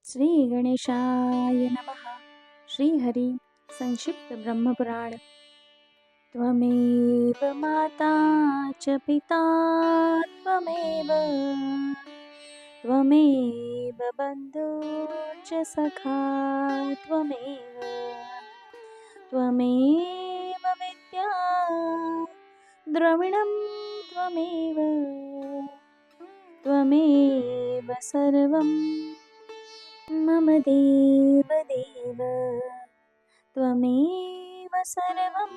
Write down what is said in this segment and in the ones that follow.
श्री गणेशाय नमः। श्रीहरि संक्षिप्त ब्रह्मपुराण। त्वमेव माता च पिता त्वमेव त्वमेव बन्धुश्च सखा त्वमेव त्वमेव विद्या द्रविणं त्वमेव त्वमेव सर्वं मम देव देव त्वमेव सर्वं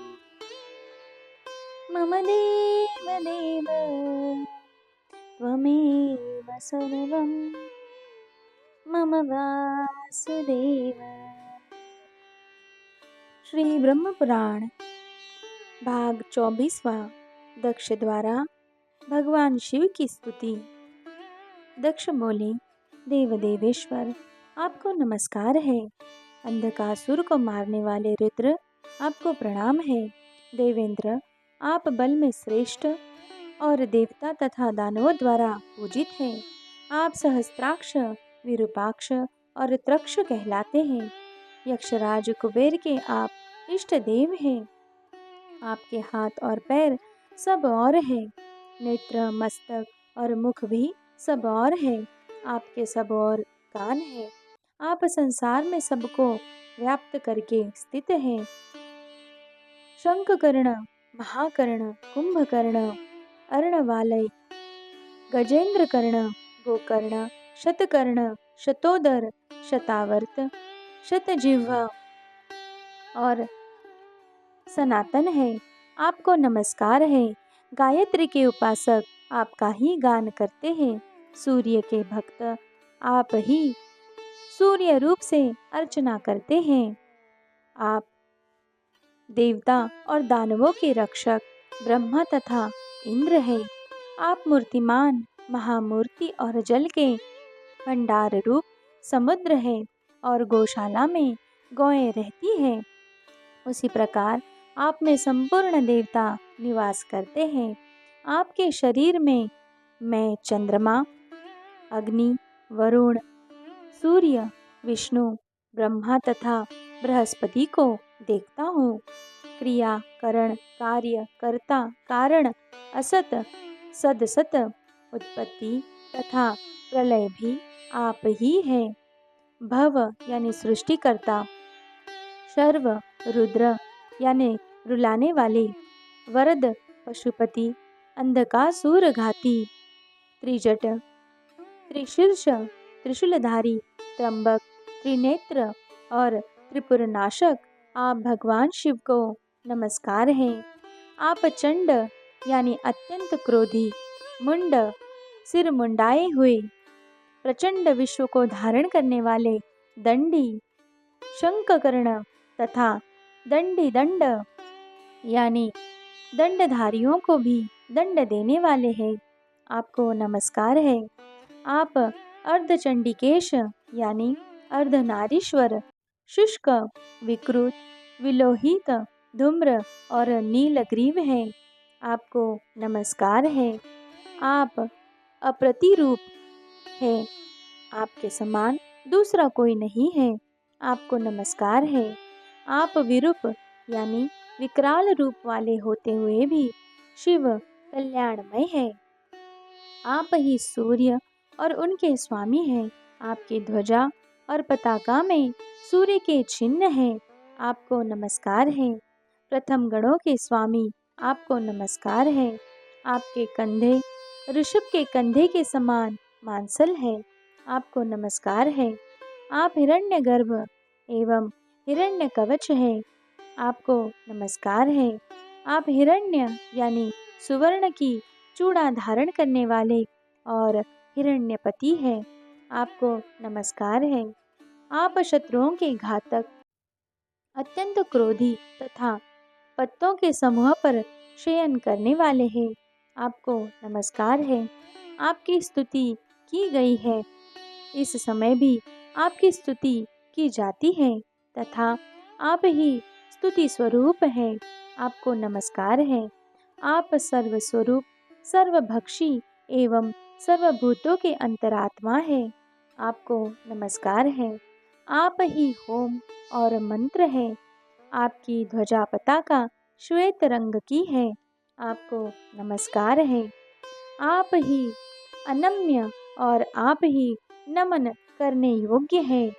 मम देव देव त्वमेव सर्वं मम वासुदेव। श्री ब्रह्म पुराण भाग 24वां। दक्ष द्वारा भगवान शिव की स्तुति। दक्ष बोले, देव देवेश्वर आपको नमस्कार है। अंधकासुर को मारने वाले रुद्र आपको प्रणाम है। देवेंद्र आप बल में श्रेष्ठ और देवता तथा दानवों द्वारा पूजित हैं। आप सहस्त्राक्ष, विरूपाक्ष और त्रक्ष कहलाते हैं। यक्षराज कुबेर के आप इष्ट देव हैं। आपके हाथ और पैर सब और है। नेत्र, मस्तक और मुख भी सब और है। आपके सब और कान है। आप संसार में सबको व्याप्त करके स्थित हैं। शंखकर्ण, महाकर्ण, कुंभकर्ण, अर्णवालय, गजेंद्र कर्ण, गोकर्ण, शतकर्ण, शतोदर, शतावर्त, शतजिह्वा और सनातन है। आपको नमस्कार है। गायत्री के उपासक आपका ही गान करते हैं। सूर्य के भक्त आप ही सूर्य रूप से अर्चना करते हैं। आप देवता और दानवों के रक्षक ब्रह्मा तथा इंद्र हैं। आप मूर्तिमान, महामूर्ति और जल के भंडार रूप समुद्र है और गौशाला में गौएं रहती हैं। उसी प्रकार आप में संपूर्ण देवता निवास करते हैं। आपके शरीर में मैं चंद्रमा, अग्नि, वरुण, सूर्य, विष्णु, ब्रह्मा तथा बृहस्पति को देखता हूँ। क्रिया, करण, कार्य, कर्ता, कारण, असत, सदसत, उत्पत्ति तथा प्रलय भी आप ही हैं। भव यानी सृष्टिकर्ता, शर्व, रुद्र यानी रुलाने वाले, वरद, पशुपति, अंधकासुर घाती, त्रिजट, त्रिशीर्ष, त्रिशूलधारी, त्र्यंबक, त्रिनेत्र और त्रिपुरनाशक आप भगवान शिव को नमस्कार है। आप चंड यानी अत्यंत क्रोधी, मुंड, सिर मुंडाए हुए, प्रचंड विश्व को धारण करने वाले दंडी, शंखकर्ण तथा दंडी दंड यानी दंडधारियों को भी दंड देने वाले हैं। आपको नमस्कार है। आप अर्धचंडिकेश यानी अर्धनारीश्वर, शुष्क, विकृत, विलोहित, धूम्र और नीलग्रीव हैं। आपको नमस्कार है। आप अप्रतिरूप है। आपके समान दूसरा कोई नहीं है। आपको नमस्कार है। आप विरूप यानी विकराल रूप वाले होते हुए भी शिव कल्याणमय है। आप ही सूर्य और उनके स्वामी हैं। आपकी ध्वजा और पताका में सूर्य के चिन्ह हैं। आपको नमस्कार है। प्रथम गणों के स्वामी आपको नमस्कार है। आपके कंधे ऋषभ के कंधे के समान मांसल है। आपको नमस्कार है। आप हिरण्यगर्भ एवं हिरण्य कवच है। आपको नमस्कार है। आप हिरण्य यानी सुवर्ण की चूड़ा धारण करने वाले और हिरण्यपति है। आपको नमस्कार है। आप शत्रुओं के घातक, अत्यंत क्रोधी तथा पत्तों के समूह पर शयन करने वाले हैं। आपको नमस्कार है। आपकी स्तुति की गई है। इस समय भी आपकी स्तुति की जाती है तथा आप ही स्तुति स्वरूप है। आपको नमस्कार है। आप सर्वस्वरूप, सर्वभक्षी एवं सर्वभूतों के अंतरात्मा है। आपको नमस्कार है। आप ही होम और मंत्र है। आपकी ध्वजा पताका श्वेत रंग की है। आपको नमस्कार है। आप ही अनम्य और आप ही नमन करने योग्य है।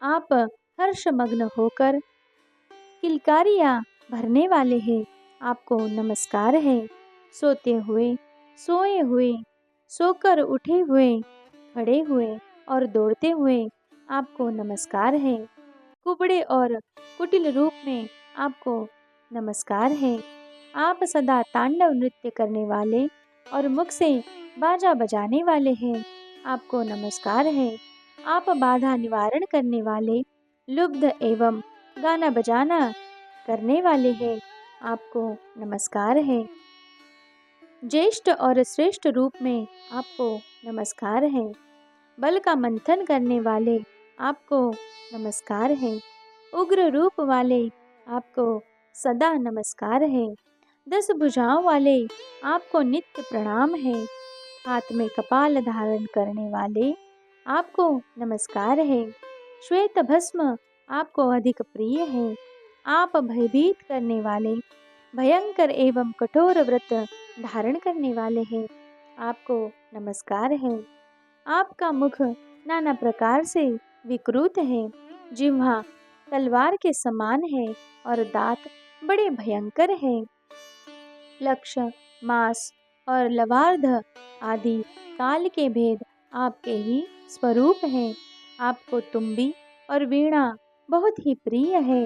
आप हर्षमग्न होकर किलकारियाँ भरने वाले हैं। आपको नमस्कार है। सोते हुए, सोए हुए, सोकर उठे हुए, खड़े हुए और दौड़ते हुए आपको नमस्कार है। कुबड़े और कुटिल रूप में आपको नमस्कार है। आप सदा तांडव नृत्य करने वाले और मुख से बाजा बजाने वाले हैं। आपको नमस्कार है। आप बाधा निवारण करने वाले, लुब्ध एवं गाना बजाना करने वाले हैं। आपको नमस्कार है। ज्येष्ठ और श्रेष्ठ रूप में आपको नमस्कार है। बल का मंथन करने वाले आपको नमस्कार है। उग्र रूप वाले आपको सदा नमस्कार है। 10 भुजाओं वाले आपको नित्य प्रणाम है। हाथ में कपाल धारण करने वाले आपको नमस्कार है। श्वेत भस्म आपको अधिक प्रिय है। आप भयभीत करने वाले, भयंकर एवं कठोर व्रत धारण करने वाले हैं। आपको नमस्कार है। आपका मुख नाना प्रकार से विकृत है। जिह्वा तलवार के समान है और दांत बड़े भयंकर है। लक्ष्य, मांस और लवार्ध आदि काल के भेद आपके ही स्वरूप हैं। आपको तुम्बी और वीणा बहुत ही प्रिय है।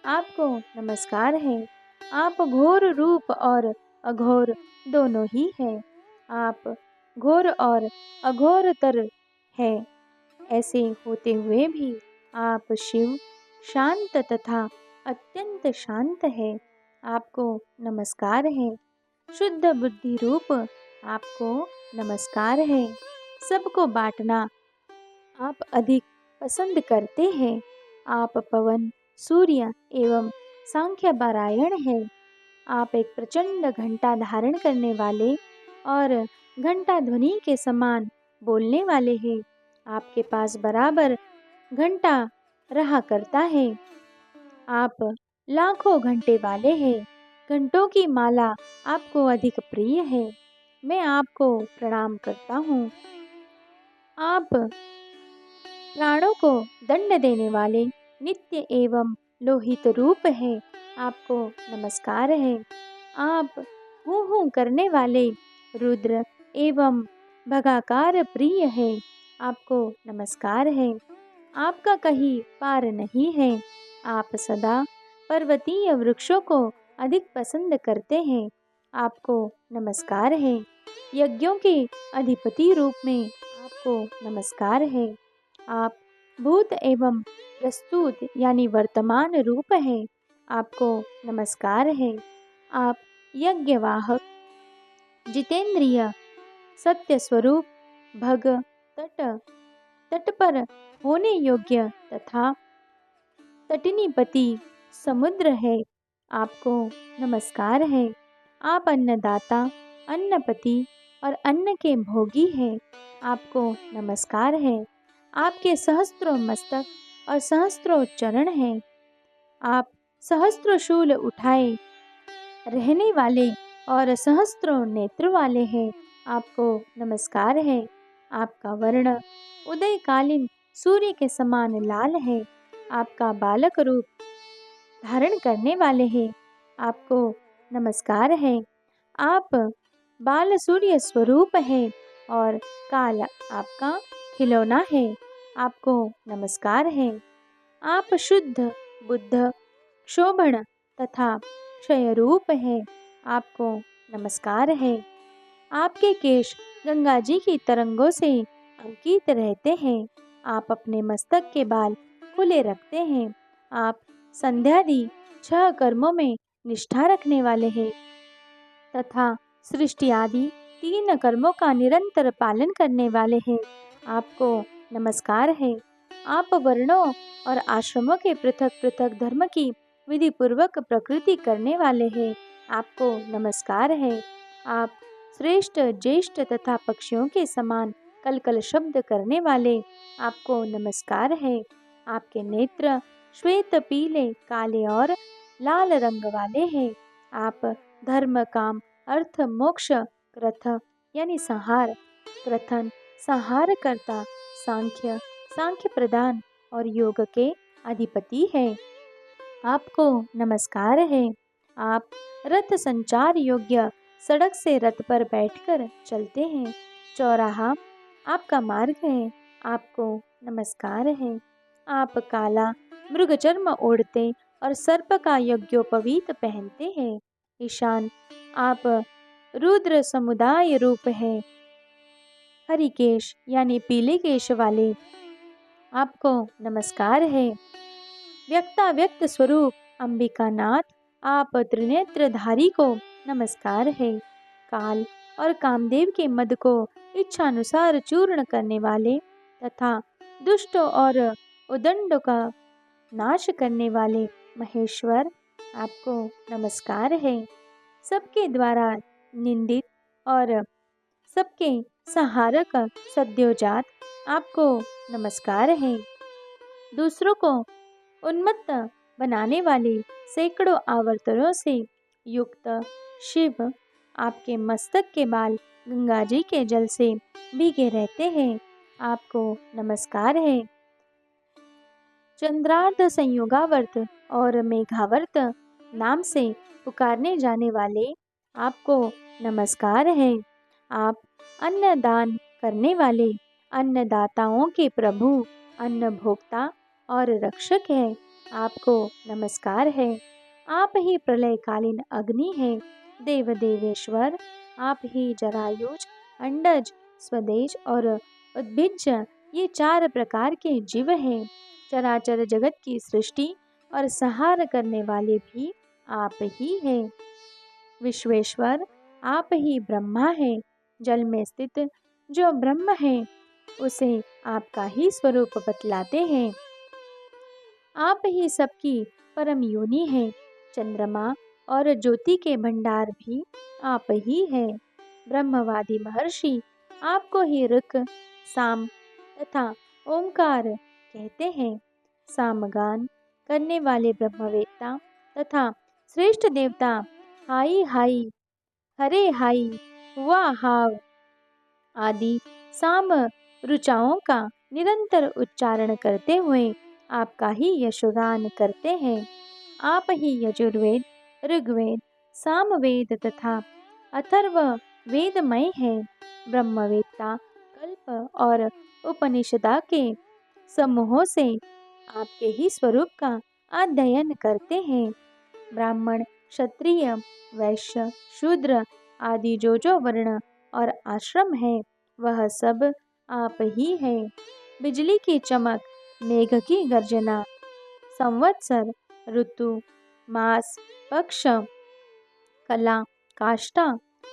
आपको नमस्कार है। आप घोर रूप और अघोर दोनों ही है। आप घोर और अघोरतर है। ऐसे होते हुए भी आप शिव, शांत तथा अत्यंत शांत है। आपको नमस्कार है। शुद्ध बुद्धि रूप आपको नमस्कार है। सबको बांटना आप अधिक पसंद करते हैं। आप पवन, सूर्य एवं सांख्य पारायण है। आप एक प्रचंड घंटा धारण करने वाले और घंटा ध्वनि के समान बोलने वाले हैं। आपके पास बराबर घंटा रहा करता है। आप लाखों घंटे वाले हैं। घंटों की माला आपको अधिक प्रिय है। मैं आपको प्रणाम करता हूँ। आप प्राणों को दंड देने वाले नित्य एवं लोहित रूप है। आपको नमस्कार है। आप हूँ हूँ करने वाले रुद्र एवं भगाकार प्रिय है। आपको नमस्कार है। आपका कहीं पार नहीं है। आप सदा पर्वतीय वृक्षों को अधिक पसंद करते हैं। आपको नमस्कार है। यज्ञों के अधिपति रूप में आपको नमस्कार है। आप भूत एवं प्रस्तुत यानी वर्तमान रूप है। आपको नमस्कार है। आप यज्ञवाहक, जितेंद्रिय, सत्य स्वरूप, भग, तट, तट पर होने योग्य तथा तटिनीपति समुद्र है। आपको नमस्कार है। आप अन्नदाता, अन्नपति और अन्न के भोगी हैं। आपको नमस्कार है। आपके सहस्त्रों मस्तक और सहस्त्रों चरण हैं। आप सहस्त्रों शूल उठाए रहने वाले और सहस्त्रों नेत्र वाले हैं। आपको नमस्कार है। आपका वर्ण उदयकालीन सूर्य के समान लाल है। आपका बालक रूप धारण करने वाले हैं। आपको नमस्कार है। आप बाल सूर्य स्वरूप है और काल आपका खिलौना है। आपको नमस्कार है। आप शुद्ध, बुद्ध, शोभन तथा क्षय रूप है। आपको नमस्कार है। आपके केश गंगा जी की तरंगों से अंकित रहते हैं। आप अपने मस्तक के बाल खुले रखते हैं। आप संध्यादि 6 कर्मों में निष्ठा रखने वाले हैं तथा सृष्टि आदि 3 कर्मों का निरंतर पालन करने वाले हैं। आपको नमस्कार है। आप वर्णों और आश्रमों के पृथक पृथक धर्म की विधि पूर्वक प्रकृति करने वाले हैं। आपको नमस्कार है। आप श्रेष्ठ, ज्येष्ठ तथा पक्षियों के समान कल कल शब्द करने वाले, आपको नमस्कार है। आपके नेत्र श्वेत, पीले, काले और लाल रंग वाले हैं। आप धर्म, काम, अर्थ, मोक्ष, क्रथ यानी संहार, क्रथन संहार करता, सांख्य सांख्य प्रदान और योग के अधिपति है। आपको नमस्कार है। आप रथ संचार योग्य, सड़क से रथ पर बैठकर चलते हैं। चौराहा आपका मार्ग है। आपको नमस्कार है। आप काला मृगचर्म ओढ़ते और सर्प का यज्ञोपवीत पहनते हैं। ईशान आप रुद्र समुदाय रूप है। हरिकेश यानी पीले केश वाले, आपको नमस्कार है। व्यक्ताव्यक्त स्वरूप अंबिकानाथ, आप त्रिनेत्रधारी को नमस्कार है। काल और कामदेव के मद को इच्छानुसार चूर्ण करने वाले तथा दुष्ट और उदंड का नाश करने वाले महेश्वर, आपको नमस्कार है। सबके द्वारा निंदित और सबके सहारक सद्योजात, आपको नमस्कार है। दूसरों को उन्मत्त बनाने वाले सैकड़ों आवर्तनों से युक्त शिव, आपके मस्तक के बाल गंगा जी के जल से भीगे रहते हैं। आपको नमस्कार है। चंद्रार्ध संयोगावर्त और मेघावर्त नाम से पुकारने जाने वाले, आपको नमस्कार है। आप अन्नदान करने वाले, अन्नदाताओं के प्रभु, अन्न भोक्ता और रक्षक है। आपको नमस्कार है। आप ही प्रलयकालीन अग्नि है। देव देवेश्वर, आप ही जरायुज, अंडज, स्वदेश और उद्भिज, ये 4 प्रकार के जीव हैं। चराचर जगत की सृष्टि और संहार करने वाले भी आप ही हैं। विश्वेश्वर, आप ही ब्रह्मा है। जल में स्थित जो ब्रह्म है, उसे आपका ही स्वरूप बतलाते हैं। आप ही सबकी परम योनि है। चंद्रमा और ज्योति के भंडार भी आप ही है। ब्रह्मवादी महर्षि आपको ही ऋक, साम तथा ओंकार कहते हैं। सामगान करने वाले ब्रह्मवेत्ता तथा श्रेष्ठ देवता हाई हाई, हरे हाई, हुआ हाव आदि साम ऋचाओं का निरंतर उच्चारण करते हुए आपका ही यशोगान करते हैं। आप ही यजुर्वेद, ऋग्वेद, सामवेद तथा अथर्व वेदमय है। ब्रह्मवेत्ता कल्प और उपनिषदा के समूहों से आपके ही स्वरूप का अध्ययन करते हैं। ब्राह्मण, क्षत्रिय, वैश्य, शूद्र आदि जो वर्ण और आश्रम है, वह सब आप ही है। बिजली की चमक, मेघ की गर्जना, संवत्सर, ऋतु, मास, पक्ष, कला, काष्ठा,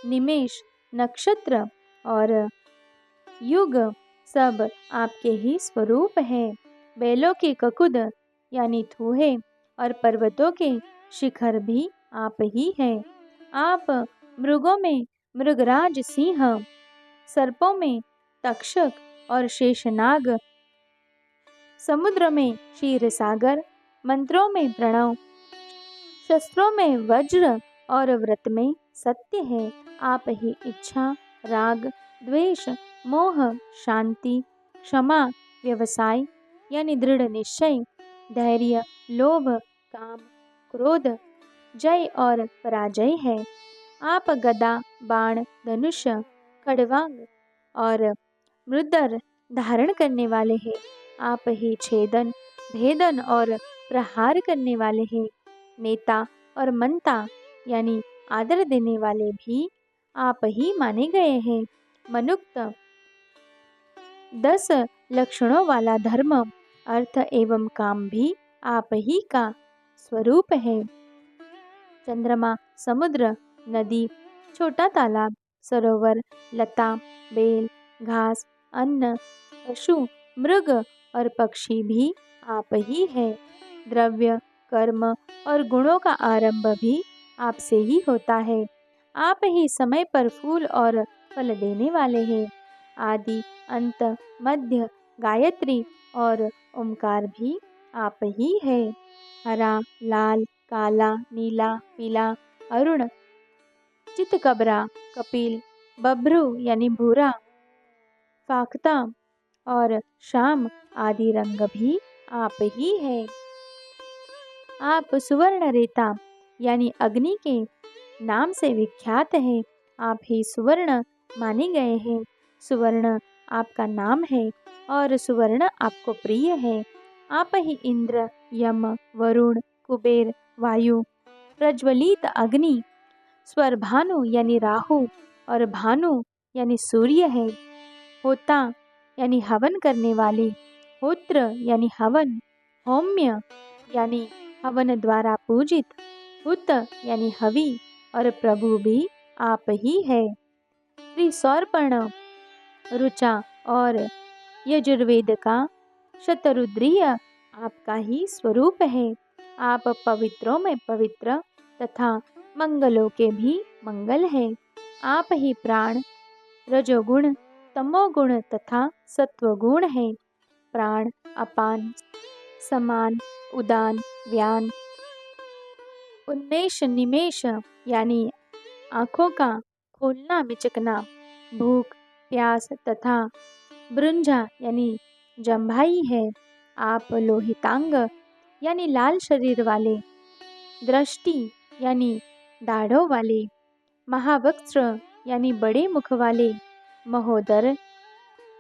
निमेष, नक्षत्र और युग सब आपके ही स्वरूप हैं। बैलों के ककुद यानी थूहे और पर्वतों के शिखर भी आप ही हैं। आप मृगों में मृगराज सिंह, सर्पों में तक्षक और शेषनाग, समुद्र में क्षीर सागर, मंत्रों में प्रणव, शस्त्रों में वज्र और व्रत में सत्य है। आप ही इच्छा, राग, द्वेष, मोह, शांति, क्षमा, व्यवसाय यानी दृढ़ निश्चय, धैर्य, लोभ, काम, क्रोध, जय और पराजय है। आप गदा, बाण, धनुष, खड्वांग और मृदर धारण करने वाले हैं। आप ही छेदन, भेदन और प्रहार करने वाले हैं। नेता और मंता यानी आदर देने वाले भी आप ही माने गए हैं। मनुक्त 10 लक्षणों वाला धर्म, अर्थ एवं काम भी आप ही का स्वरूप है। चंद्रमा, समुद्र, नदी, छोटा तालाब, सरोवर, लता, बेल, घास, अन्न, पशु, मृग और पक्षी भी आप ही है। द्रव्य, कर्म और गुणों का आरंभ भी आपसे ही होता है। आप ही समय पर फूल और फल देने वाले हैं। आदि, अंत, मध्य, गायत्री और ओमकार भी आप ही है। हरा, लाल, काला, नीला, पीला, अरुण, चितकबरा, कपिल, बभ्रू यानी भूरा, फाख्ता और शाम आदि रंग भी आप ही है। आप सुवर्ण रेता यानी अग्नि के नाम से विख्यात है। आप ही सुवर्ण माने गए हैं। सुवर्ण आपका नाम है और सुवर्ण आपको प्रिय है। आप ही इंद्र, यम, वरुण, कुबेर, वायु, प्रज्वलित अग्नि, स्वर भानु यानी राहु और भानु यानी सूर्य है। होता यानी हवन करने वाले, होत्र यानी हवन, होम्य यानी हवन द्वारा पूजित, हुत यानी हवि और प्रभु भी आप ही है। त्रिसौरपर्ण, ऋचा और यजुर्वेद का शतरुद्रीय आपका ही स्वरूप है। आप पवित्रों में पवित्र तथा मंगलों के भी मंगल है। आप ही प्राण, रजोगुण, तमोगुण तथा सत्वगुण है। प्राण, अपान, समान, उदान, व्यान, उन्मेष, निमेष यानी आँखों का खोलना मिचकना, भूख, प्यास तथा ब्रुंजा यानी जम्भाई है। आप लोहितांग यानी लाल शरीर वाले, दृष्टि यानी दाढ़ों वाले, महावक्त्र यानी बड़े मुख वाले, महोदर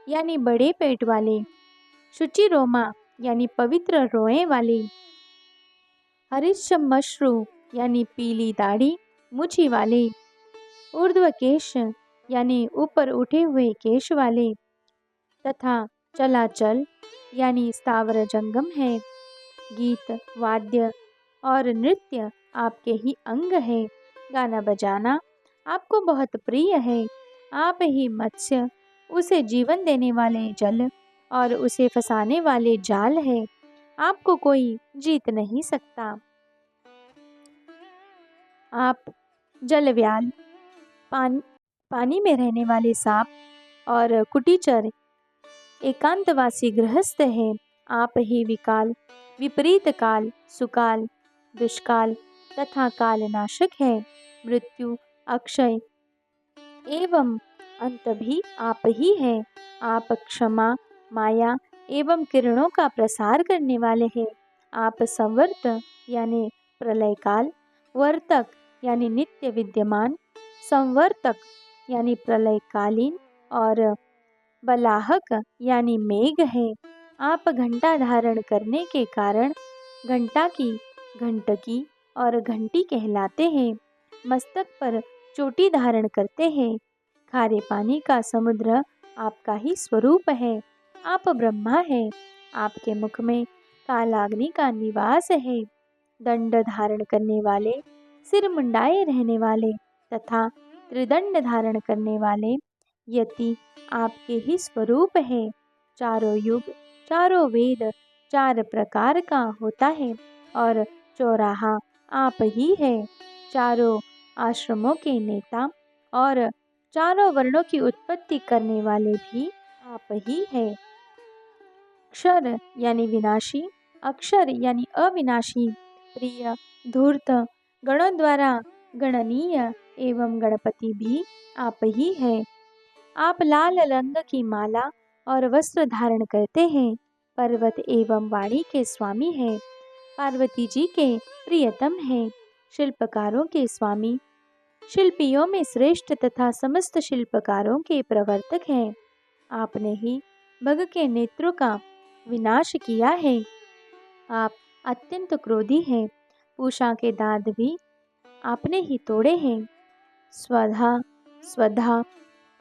यानी बड़े पेट वाले, शुचिरोमा यानी पवित्र रोए वाले, हरिश्चमश्रु यानी पीली दाढ़ी मुछी वाले, ऊर्ध्वकेश यानी ऊपर उठे हुए केश वाले तथा चलाचल यानी स्थावर जंगम है। गीत, वाद्य और नृत्य आपके ही अंग है। गाना बजाना आपको बहुत प्रिय है। आप ही मत्स्य, उसे जीवन देने वाले जल और उसे फंसाने वाले जाल है। आपको कोई जीत नहीं सकता। आप जलव्याल, पानी में रहने वाले सांप और कुटीचर, एकांतवासी गृहस्थ है। आप ही विकाल, विपरीत काल, सुकाल, दुष्काल तथा कालनाशक है। मृत्यु, अक्षय एवं अंत भी आप ही है। आप क्षमा, माया एवं किरणों का प्रसार करने वाले हैं। आप संवर्त यानी प्रलय काल, वर्तक यानी नित्य विद्यमान, संवर्तक यानी प्रलयकालीन और बलाहक यानी मेघ है। आप घंटा धारण करने के कारण घंटा की, घंटकी और घंटी कहलाते हैं। मस्तक पर चोटी धारण करते हैं। खारे पानी का समुद्र आपका ही स्वरूप है। आप ब्रह्मा है। आपके मुख में कालाग्नि का निवास है। दंड धारण करने वाले, सिर मुंडाए रहने वाले तथा त्रिदंड धारण करने वाले यति आपके ही स्वरूप है। चारों युग, चारों वेद, चार प्रकार का होता है और चौराहा आप ही है। चारों आश्रमों के नेता और चारों वर्णों की उत्पत्ति करने वाले भी आप ही है। क्षर यानी विनाशी, अक्षर यानी अविनाशी, प्रिय, धूर्त, गणों द्वारा गणनीय एवं गणपति भी आप ही है। आप लाल रंग की माला और वस्त्र धारण करते हैं। पर्वत एवं वाणी के स्वामी हैं। पार्वती जी के प्रियतम हैं। शिल्पकारों के स्वामी, शिल्पियों में श्रेष्ठ तथा समस्त शिल्पकारों के प्रवर्तक हैं। आपने ही भग के नेत्रों का विनाश किया है। आप अत्यंत क्रोधी हैं। पूषा के दांत भी आपने ही तोड़े हैं। स्वधा, स्वधा,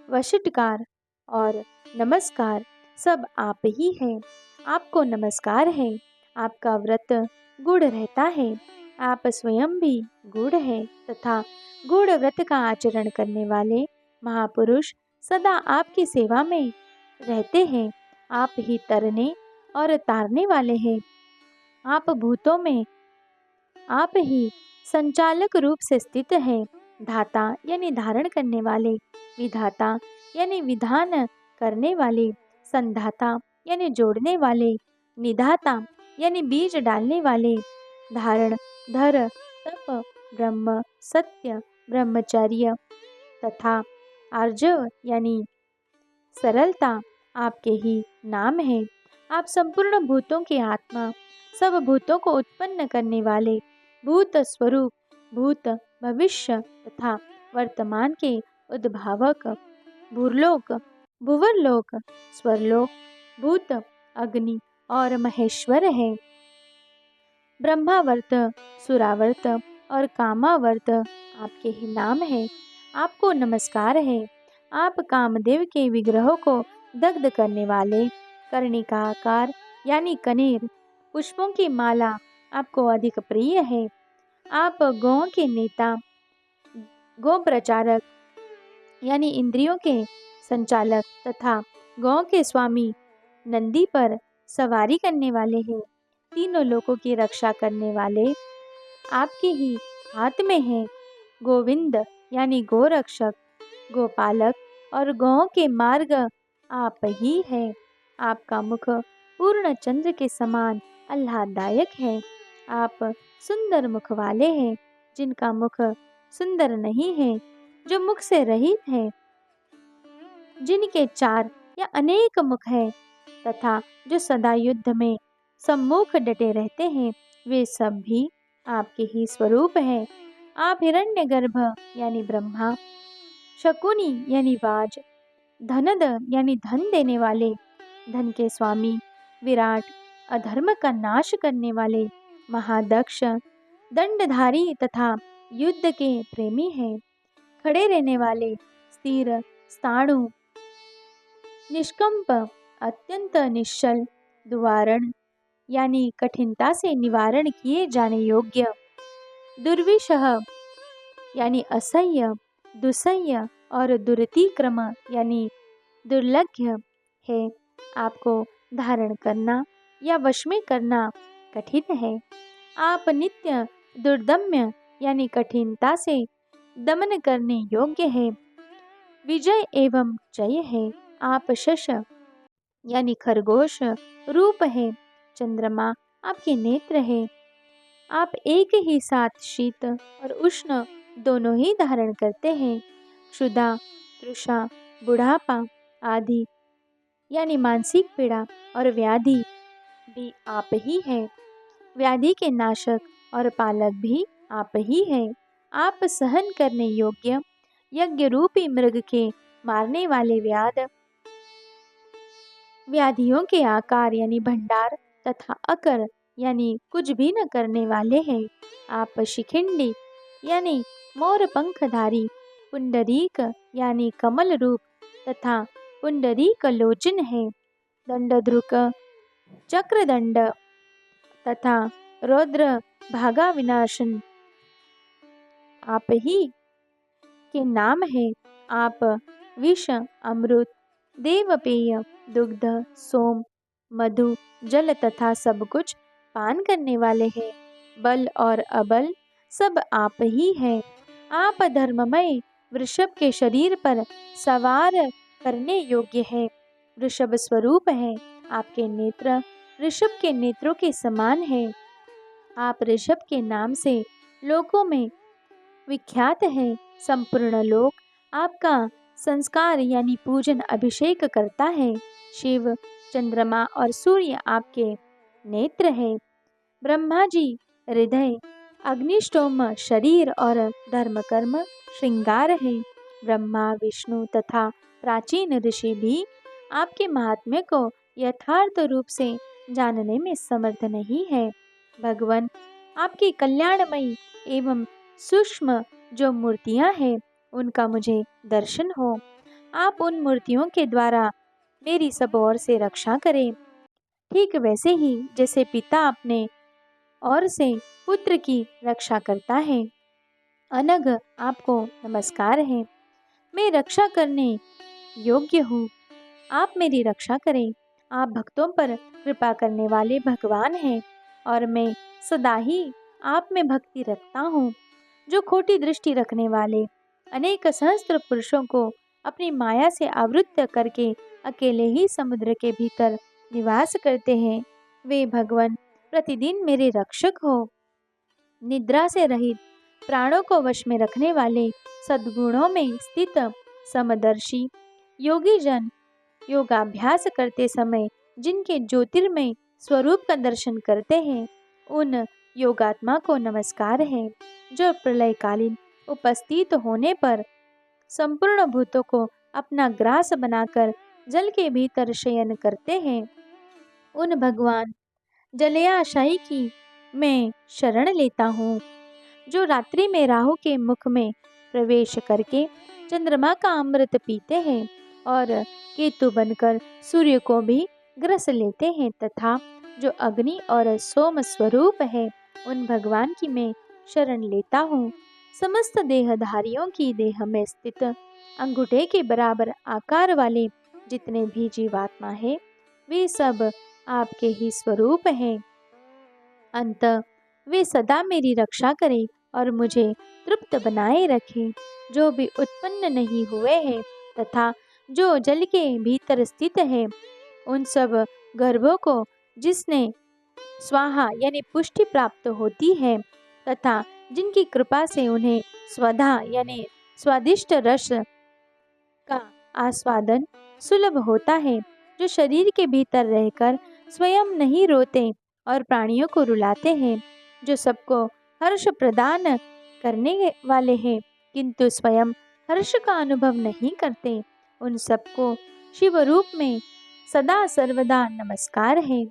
वशिटकार और नमस्कार सब आप ही हैं। आपको नमस्कार है। आपका व्रत गूढ़ रहता है। आप स्वयं भी गूढ़ है तथा गूढ़ व्रत का आचरण करने वाले महापुरुष सदा आपकी सेवा में रहते हैं। आप ही तरने और तारने वाले हैं। आप भूतों में आप ही संचालक रूप से स्थित हैं। धाता यानी धारण करने वाले, विधाता यानी विधान करने वाले, संधाता यानी जोड़ने वाले, निधाता यानी बीज डालने वाले, धारण, धर, तप, ब्रह्म, सत्य, ब्रह्मचर्य तथा आर्जव यानी सरलता आपके ही नाम है। आप संपूर्ण भूतों की आत्मा, सब भूतों को उत्पन्न करने वाले, भूत स्वरूप, भूत, भविष्य तथा वर्तमान के उद्भावक, भूलोक, भुवरलोक, स्वरलोक, भूत, अग्नि और महेश्वर है। ब्रह्मावर्त, सुरावर्त और कामावर्त आपके ही नाम है। आपको नमस्कार है। आप कामदेव के विग्रहों को दग्ध करने वाले, कर्णिका आकार यानी कनेर, पुष्पों की माला आपको अधिक प्रिय है। आप गौ के नेता, गौ प्रचारक यानी इंद्रियों के संचालक तथा गौ के स्वामी, नंदी पर सवारी करने वाले हैं। तीनों लोकों की रक्षा करने वाले आपके ही हाथ में है। गोविंद यानी गोरक्षक, गोपालक और गौओं के मार्ग आप ही है। आपका मुख पूर्ण चंद्र के समान आह्लाददायक है। आप सुंदर मुख वाले हैं, जिनका मुख सुंदर नहीं है, जो मुख से रहित है, जिनके 4 या अनेक मुख हैं तथा जो सदा युद्ध में सम्मुख डटे रहते हैं, वे सब भी आपके ही स्वरूप हैं। आप हिरण्यगर्भ यानी ब्रह्मा, शकुनी यानी वाज, धनद यानी धन देने वाले, धन के स्वामी, विराट, अधर्म का नाश करने वाले, महादक्ष, दंडधारी तथा युद्ध के प्रेमी हैं। खड़े रहने वाले, स्थिर, स्थाणु, निष्कंप, अत्यंत निश्चल, द्वारण यानी कठिनता से निवारण किए जाने योग्य, दुर्विशह यानी असह्य, दुसह्य और दुरतिक्रम यानी दुर्लभ्य है। आपको धारण करना या वश में करना कठिन है। आप नित्य दुर्दम्य यानी कठिनता से दमन करने योग्य है। विजय एवं जय है। आप शश यानी खरगोश रूप है। चंद्रमा आपके नेत्र है। आप एक ही साथ शीत और उष्ण दोनों ही धारण करते हैं। क्षुधा, तृषा, बुढ़ापा आदि यानी मानसिक पीड़ा और व्याधि भी आप ही हैं। व्याधि के नाशक और पालक भी आप ही हैं। आप सहन करने योग्य, यज्ञ रूपी मृग के मारने वाले व्याधियों के आकार यानी भंडार तथा अकर यानी कुछ भी न करने वाले हैं। आप शिखिंडी यानी मोर पंखधारी, पुंडरीक यानी कमल रूप तथा पुंडरीक लोचन है। दंडध्रुक, चक्रदंड तथा रौद्र भागा विनाशन आप ही के नाम है। आप विष, अमृत, देवपेय, दुग्ध, सोम, मधु, जल तथा सब कुछ पान करने वाले हैं। बल और अबल सब आप ही हैं। आप धर्ममय वृषभ के शरीर पर सवार करने योग्य है। वृषभ स्वरूप है। आपके नेत्र ऋषभ के नेत्रों के समान है। आप ऋषभ के नाम से लोकों में विख्यात है। संपूर्ण लोक आपका संस्कार यानी पूजन अभिषेक करता है। शिव, चंद्रमा और सूर्य आपके नेत्र है। ब्रह्मा जी हृदय, अग्निष्टोम शरीर और धर्म कर्म श्रृंगार है। ब्रह्मा, विष्णु तथा प्राचीन ऋषि भी आपके महात्म्य को यथार्थ रूप से जानने में समर्थ नहीं है। भगवान, आपकी कल्याणमयी एवं सूक्ष्म जो मूर्तियां हैं, उनका मुझे दर्शन हो। आप उन मूर्तियों के द्वारा मेरी सब ओर से रक्षा करें, ठीक वैसे ही जैसे पिता अपने ओर से पुत्र की रक्षा करता है। अनघ, आपको नमस्कार है। मैं रक्षा करने योग्य हूँ। आप मेरी रक्षा करें। आप भक्तों पर कृपा करने वाले भगवान हैं और मैं सदा ही आप में भक्ति रखता हूँ। जो खोटी दृष्टि रखने वाले अनेक सहस्त्र पुरुषों को अपनी माया से आवृत्त करके अकेले ही समुद्र के भीतर निवास करते हैं। वे भगवान प्रतिदिन मेरे रक्षक हो। निद्रा से रहित प्राणों को वश में रखने वाले, सद्गुणों में स्थित समदर्शी योगी जन योगाभ्यास करते समय जिनके ज्योतिर्मय स्वरूप का दर्शन करते हैं, उन योगात्मा को नमस्कार है। जो प्रलयकालीन उपस्थित होने पर संपूर्ण भूतों को अपना ग्रास बनाकर जल के भीतर शयन करते हैं, उन भगवान जलयाशायी की मैं शरण लेता हूँ। जो रात्रि में राहु के मुख में प्रवेश करके चंद्रमा का अमृत पीते हैं और केतु बनकर सूर्य को भी ग्रस लेते हैं, तथा जो अग्नि और सोम स्वरूप है, उन भगवान की मैं शरण लेता हूँ। समस्त देहधारियों की देह में स्थित अंगूठे के बराबर आकार वाले जितने भी जीवात्मा है, वे सब आपके ही स्वरूप हैं। अंत वे सदा मेरी रक्षा करें और मुझे तृप्त बनाए रखें। जो भी उत्पन्न नहीं हुए हैं तथा जो जल के भीतर स्थित है, उन सब गर्भों को जिसने स्वाहा यानी पुष्टि प्राप्त होती है तथा जिनकी कृपा से उन्हें स्वधा यानी स्वादिष्ट रस का आस्वादन सुलभ होता है, जो शरीर के भीतर रहकर स्वयं नहीं रोते और प्राणियों को रुलाते हैं, जो सबको हर्ष प्रदान करने वाले हैं किंतु स्वयं हर्ष का अनुभव नहीं करते, उन सबको शिव रूप में सदा सर्वदा नमस्कार है।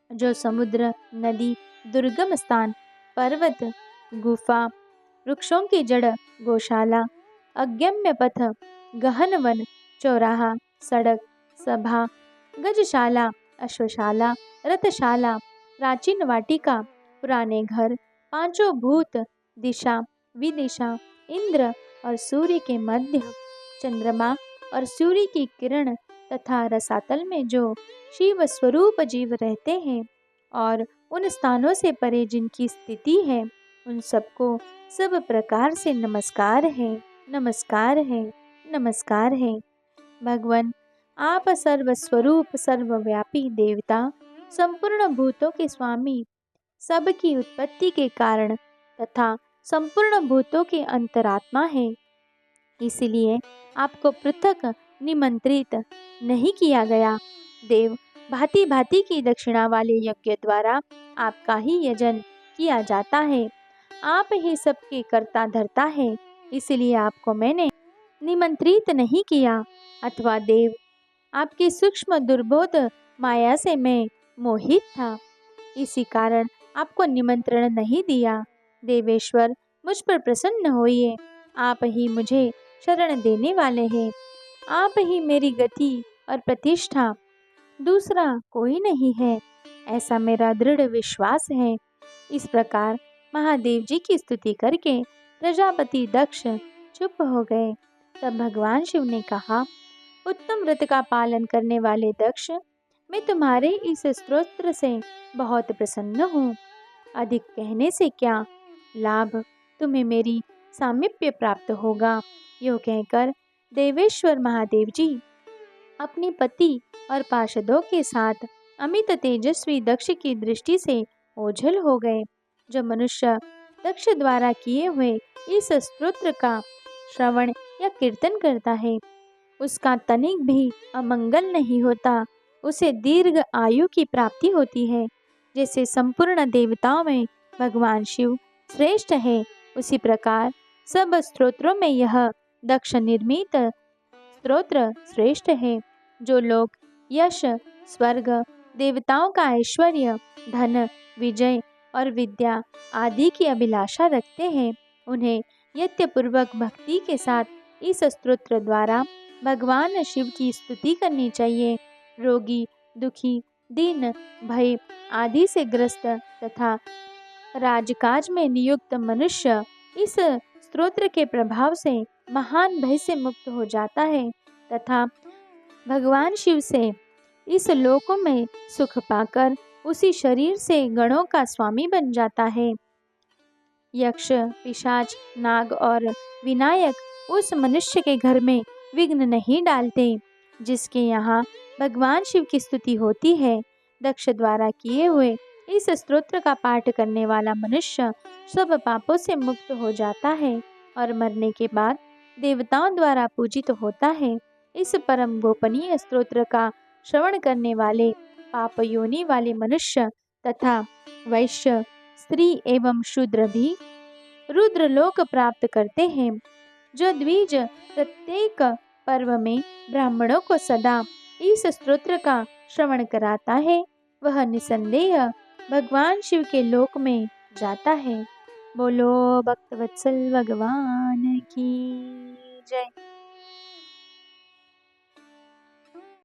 जो समुद्र, नदी, दुर्गम स्थान, पर्वत, गुफा, वृक्षों की जड़, गौशाला, अगम्य पथ, गहन वन, चौराहा, सड़क, सभा, गजशाला, अश्वशाला, रथशाला, प्राचीन वाटिका, पुराने घर, पांचों भूत, दिशा विदिशा, इंद्र और सूर्य के मध्य, चंद्रमा और सूर्य की किरण तथा रसातल में जो शिव स्वरूप जीव रहते हैं और उन स्थानों से परे जिनकी स्थिति है, उन सबको सब प्रकार से नमस्कार है, नमस्कार है, नमस्कार है। भगवान, आप सर्वस्वरूप सर्वव्यापी देवता, संपूर्ण भूतों के स्वामी, सबकी उत्पत्ति के कारण तथा संपूर्ण भूतों के अंतरात्मा है। इसलिए आपको पृथक निमंत्रित नहीं किया गया। देव भांति भांति की दक्षिणा वाले यज्ञ द्वारा आपका ही यजन किया जाता है। आप ही सबके कर्ता धर्ता है, इसलिए आपको मैंने निमंत्रित नहीं किया। अथवा देव, आपकी सूक्ष्म दुर्बोध माया से मैं मोहित था, इसी कारण आपको निमंत्रण नहीं दिया। देवेश्वर, मुझ पर प्रसन्न होइए। आप ही मुझे शरण देने वाले हैं। आप ही मेरी गति और प्रतिष्ठा, दूसरा कोई नहीं है, ऐसा मेरा दृढ़ विश्वास है। इस प्रकार महादेव जी की स्तुति करके प्रजापति दक्ष चुप हो गए। तब भगवान शिव ने कहा, उत्तम व्रत का पालन करने वाले दक्ष, मैं तुम्हारे इस स्तोत्र से बहुत प्रसन्न हूँ। अधिक कहने से क्या लाभ, तुम्हें मेरी सामीप्य प्राप्त होगा। यो कहकर देवेश्वर महादेव जी अपनी पति और पार्षदों के साथ अमित तेजस्वी दक्ष की दृष्टि से ओझल हो गए। जो मनुष्य दक्ष द्वारा किए हुए इस स्तोत्र का श्रवण या कीर्तन करता है, उसका तनिक भी अमंगल नहीं होता, उसे दीर्घ आयु की प्राप्ति होती है। जैसे संपूर्ण देवताओं में भगवान शिव श्रेष्ठ है, उसी प्रकार सब स्तोत्रों में यह दक्ष निर्मित स्तोत्र श्रेष्ठ है। जो लोग यश, स्वर्ग, देवताओं का ऐश्वर्य, धन, विजय और विद्या आदि की अभिलाषा रखते हैं, उन्हें यत्नपूर्वक भक्ति के साथ इस स्तोत्र द्वारा भगवान शिव की स्तुति करनी चाहिए। रोगी, दुखी, दीन, भय आदि से ग्रस्त तथा राजकाज में नियुक्त मनुष्य इस स्तोत्र के प्रभाव से महान भय से मुक्त हो जाता है तथा भगवान शिव से इस लोकों में सुख पाकर उसी शरीर से गणों का स्वामी बन जाता है। यक्ष, पिशाच, नाग और विनायक उस मनुष्य के घर में विघ्न नहीं डालते। जिसके यहाँ भगवान शिव की स्तुति होती है, दक्ष द्वारा किए हुए इस स्तोत्र का पाठ करने वाला मनुष्य सब पापों से मुक्त हो जाता है और मरने के बाद देवताओं द्वारा पूजित होता है। इस परम गोपनीय स्तोत्र का श्रवण करने वाले पाप योनि वाले मनुष्य तथा वैश्य, स्त्री एवं शूद्र भी रुद्र लोक प्राप्त करते हैं। जो द्विज प्रत्येक पर्व में ब्राह्मणों को सदा इस स्तोत्र का श्रवण कराता है, वह निसंदेह भगवान शिव के लोक में जाता है। बोलो भक्तवत्सल भगवान की जय।